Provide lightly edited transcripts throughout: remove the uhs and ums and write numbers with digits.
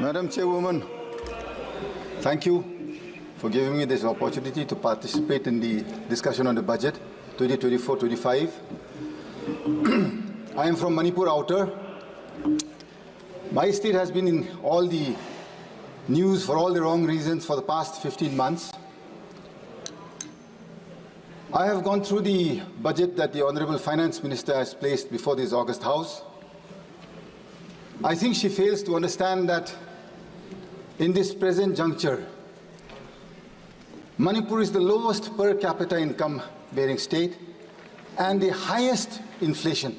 Madam Chairwoman, thank you for giving me this opportunity to participate in the discussion on the budget 2024-25. I am from Manipur Outer. My state has been in all the news for all the wrong reasons for the past 15 months. I have gone through the budget that the Honorable Finance Minister has placed before this August House. I think she fails to understand that in this present juncture, Manipur is the lowest per capita income bearing state and the highest inflation.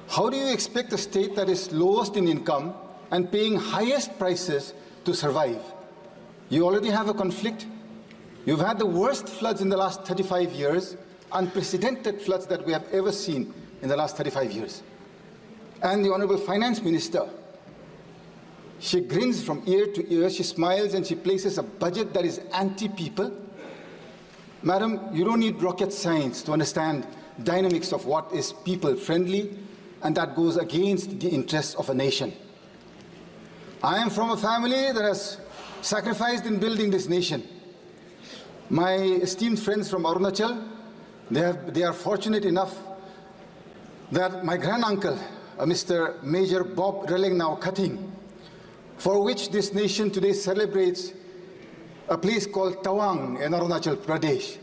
How do you expect a state that is lowest in income and paying highest prices to survive? You already have a conflict. You've had the worst floods in the last 35 years, unprecedented floods that we have ever seen in the last 35 years. And the Honorable Finance Minister, she grins from ear to ear, she smiles and she places a budget that is anti-people. Madam, you don't need rocket science to understand dynamics of what is people-friendly and that goes against the interests of a nation. I am from a family that has sacrificed in building this nation. My esteemed friends from Arunachal, they are fortunate enough that my granduncle, Mr. Major Bob Relengnau Cutting, for which this nation today celebrates a place called Tawang in Arunachal Pradesh.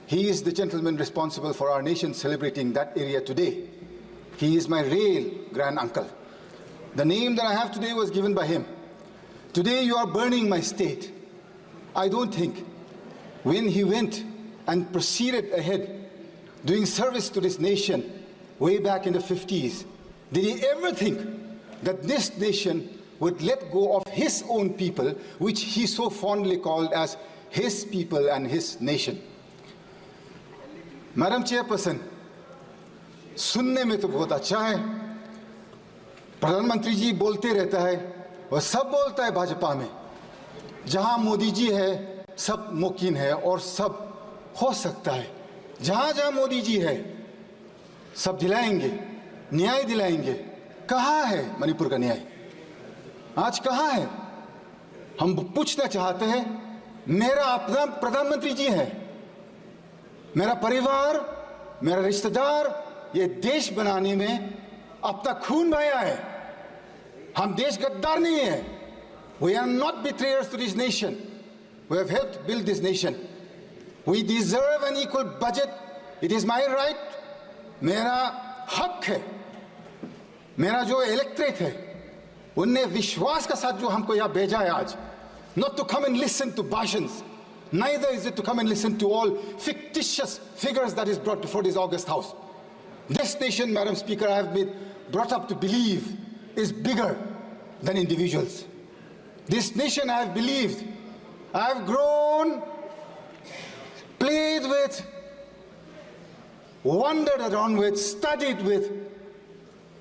He is the gentleman responsible for our nation celebrating that area today. He is my real granduncle. The name that I have today was given by him. Today you are burning my state. I don't think when he went and proceeded ahead doing service to this nation way back in the 50s, did he ever think that this nation would let go of his own people, which he so fondly called as his people and his nation? Madam Chairperson, सुनने में तो बहुत अच्छा है, प्रधानमंत्री जी बोलते रहता है, वह सब बोलता है भाजपा में, जहां मोदी जी है सब मुमकिन है और सब हो सकता है, जहां जहां मोदी जी है सब दिलाएंगे, न्याय दिलाएंगे. कहाँ है मणिपुर का न्याय? आज कहाँ है? हम पूछना चाहते हैं. मेरा अपना प्रधानमंत्री जी है, मेरा परिवार, मेरा रिश्तेदार ये देश बनाने में अपना खून बहाया है. हम देश गद्दार नहीं है. We are not betrayers to this nation. We have helped build this nation. We deserve an equal budget. It is my right. मेरा हक है. मेरा जो इलेक्ट्रेट है, उनने विश्वास का साथ जो हमको यहाँ भेजा है आज, not to come and listen to bhashans, neither is it to come and listen to all fictitious figures that is brought before this August House. This nation, Madam Speaker, I have been brought up to believe is bigger than individuals. This nation I have believed, I have grown, played with, wandered around with, studied with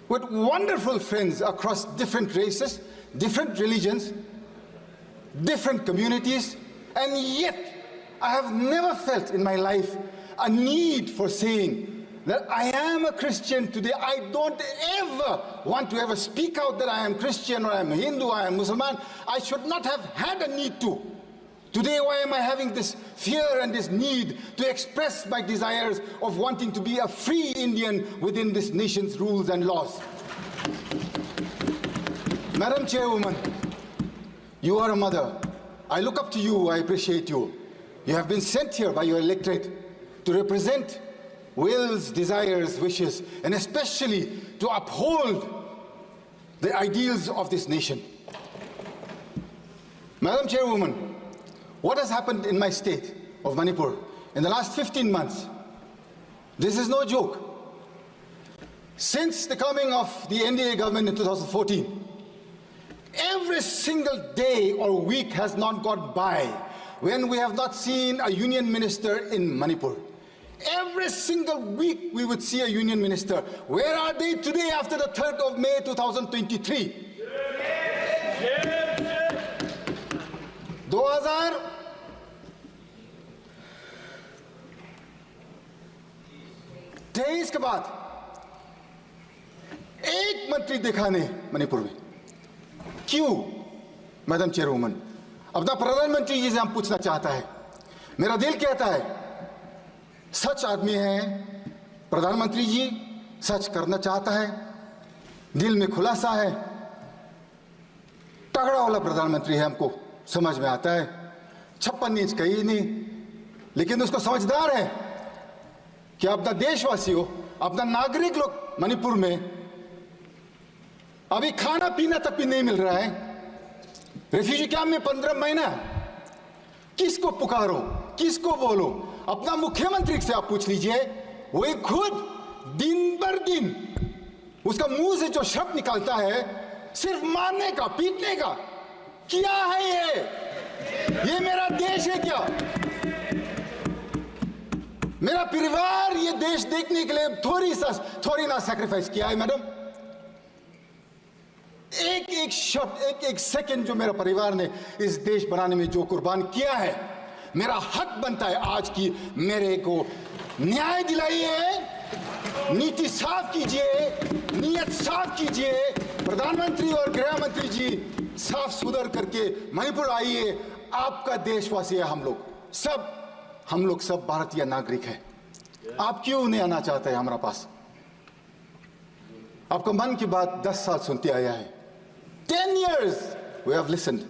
wonderful friends across different races, different religions, different communities, and yet I have never felt in my life a need for saying that I am a Christian today. I don't ever want to ever speak out that I am Christian or I am Hindu, I am Muslim. I should not have had a need to. Today, why am I having this fear and this need to express my desires of wanting to be a free Indian within this nation's rules and laws? Madam Chairwoman, you are a mother. I look up to you, I appreciate you. You have been sent here by your electorate to represent wills, desires, wishes, and especially to uphold the ideals of this nation. Madam Chairwoman, what has happened in my state of Manipur in the last 15 months? This is no joke. Since the coming of the NDA government in 2014, every single day or week has not gone by when we have not seen a union minister in Manipur. Every single week we would see a union minister. Where are they today after the 3rd of May 2023? 2023 के बाद एक मंत्री देखा नहीं मणिपुर में. क्यों madam चेयरवुमन? अपना प्रधानमंत्री जी से हम पूछना चाहता है। मेरा दिल कहता है सच आदमी है प्रधानमंत्री जी, सच करना चाहता है, दिल में खुलासा है, तगड़ा वाला प्रधानमंत्री है, हमको समझ में आता है। 56 इंच कहीं नहीं, लेकिन उसको समझदार है कि अपना देशवासियों, अपना नागरिक लोग मणिपुर में अभी खाना पीना तक भी नहीं मिल रहा है। रेफ्यूजी कैंप में 15 महीना, किसको पुकारो, किसको बोलो? अपना मुख्यमंत्री से आप पूछ लीजिए, वही खुद दिन भर दिन उसका मुंह से जो शब्द निकलता है सिर्फ मारने का, पीटने का। क्या है ये मेरा देश है क्या? मेरा परिवार ये देश देखने के लिए थोड़ी ना सैक्रिफाइस किया है मैडम। एक एक शब्द, एक एक सेकंड जो मेरा परिवार ने इस देश बनाने में जो कुर्बान किया है, मेरा हक बनता है आज की मेरे को न्याय दिलाइए, नीति साफ कीजिए, नीयत साफ कीजिए। प्रधानमंत्री और गृह मंत्री जी साफ सुधर करके मणिपुर आइए। आपका देशवासी है हम लोग सब भारतीय नागरिक हैं। आप क्यों नहीं आना चाहते हैं हमारा पास? आपका मन की बात 10 साल सुनते आया है। 10 years we have listened.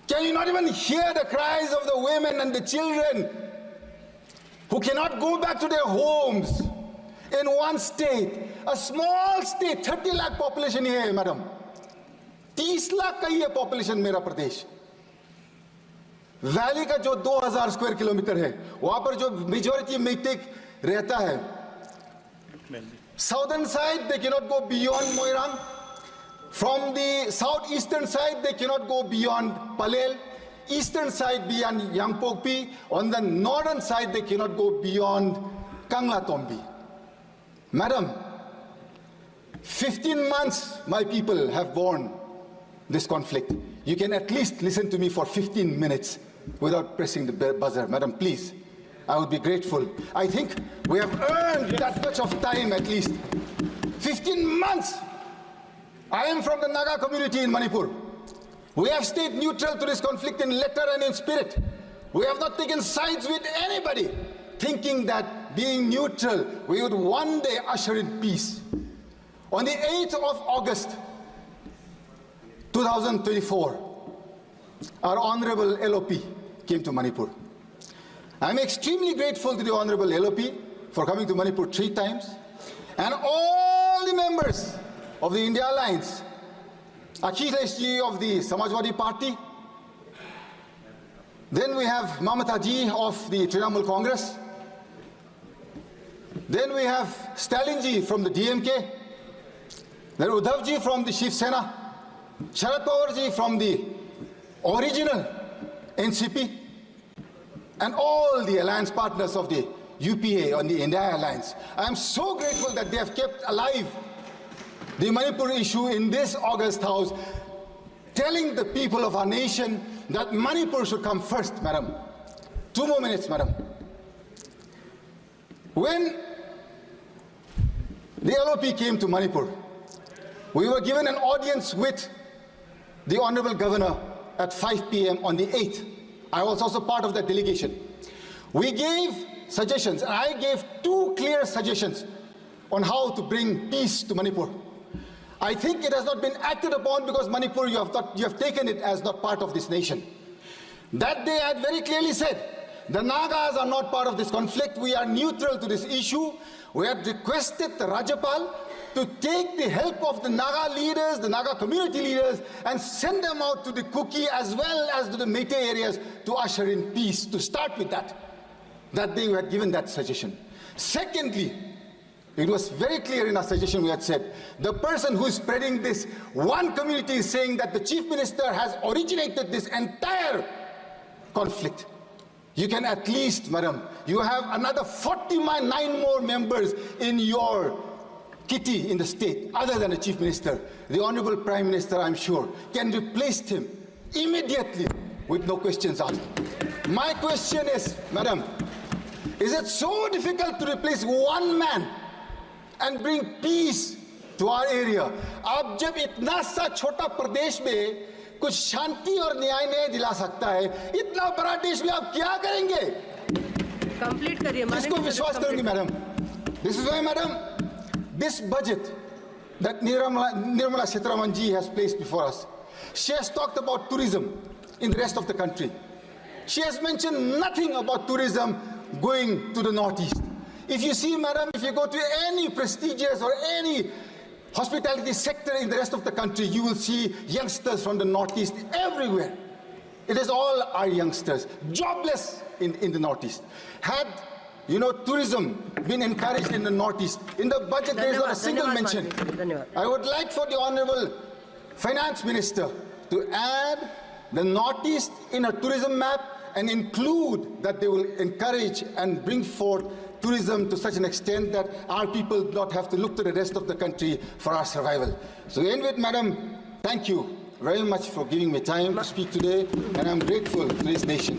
Can you not even hear the cries of the women and the children who cannot go back to their homes in one state, a small state, 30 lakh population here, madam. 30 lakh का ये population मेरा प्रदेश। Valley का जो 2000 square kilometre है, वहां पर जो majority मेइतेक रहता है, southern side they cannot go beyond Moirang. From the southeastern side they cannot go beyond Palel. Eastern side beyond Yangpokpi. On the northern side they cannot go beyond Kangla-Tombi. Madam, 15 months my people have borne this conflict. You can at least listen to me for 15 minutes without pressing the buzzer. Madam, please. I would be grateful. I think we have earned that much of time at least. 15 months. I am from the Naga community in Manipur. We have stayed neutral to this conflict in letter and in spirit. We have not taken sides with anybody, thinking that being neutral, we would one day usher in peace. On the 8th of August, 2024, our Honorable LOP came to Manipur. I'm extremely grateful to the Honorable LOP for coming to Manipur 3 times, and all the members of the India Alliance, Akhilesh ji of the Samajwadi Party, then we have Mamata ji of the Trinamool Congress, then we have Stalin ji from the DMK, then Uddhav ji from the Shiv Sena, Sharad Pawar ji from the original NCP, and all the alliance partners of the UPA on the India Alliance. I am so grateful that they have kept alive the Manipur issue in this August House, telling the people of our nation that Manipur should come first, madam. 2 more minutes, madam. When the LOP came to Manipur, we were given an audience with the Honorable Governor at 5 p.m. on the 8th. I was also part of that delegation. We gave suggestions, and I gave 2 clear suggestions on how to bring peace to Manipur. I think it has not been acted upon because Manipur, you have taken it as not part of this nation. That day I had very clearly said, the Nagas are not part of this conflict. We are neutral to this issue. We had requested the Rajapal to take the help of the Naga leaders, the Naga community leaders, and send them out to the Kuki as well as to the Meitei areas to usher in peace, to start with that. That day we had given that suggestion. Secondly, it was very clear in our suggestion we had said, the person who is spreading this, one community is saying that the Chief Minister has originated this entire conflict. You can at least, madam, you have another 49 more members in your kitty in the state, other than the Chief Minister. The Honorable Prime Minister, I'm sure, can replace him immediately with no questions asked. My question is, madam, is it so difficult to replace one man and bring peace to our area. अब जब इतना सा छोटा प्रदेश में कुछ शांति और न्याय नहीं दिला सकता है, इतना बड़ा देश में आप क्या करेंगे? कंप्लीट करिए। किसको विश्वास करूंगी madam? This is why, madam, this budget that Nirmala Sitharaman ji has placed before us, she has talked about tourism in the rest of the country. She has mentioned nothing about tourism going to the northeast. If you see, madam, if you go to any prestigious or any hospitality sector in the rest of the country, you will see youngsters from the northeast everywhere. It is all our youngsters, jobless in the northeast. Had tourism been encouraged in the northeast, in the budget there is not a single mention. I would like for the Honorable Finance Minister to add the northeast in a tourism map and include that they will encourage and bring forth tourism to such an extent that our people do not have to look to the rest of the country for our survival. So to end with, madam, thank you very much for giving me time to speak today, and I'm grateful to this nation.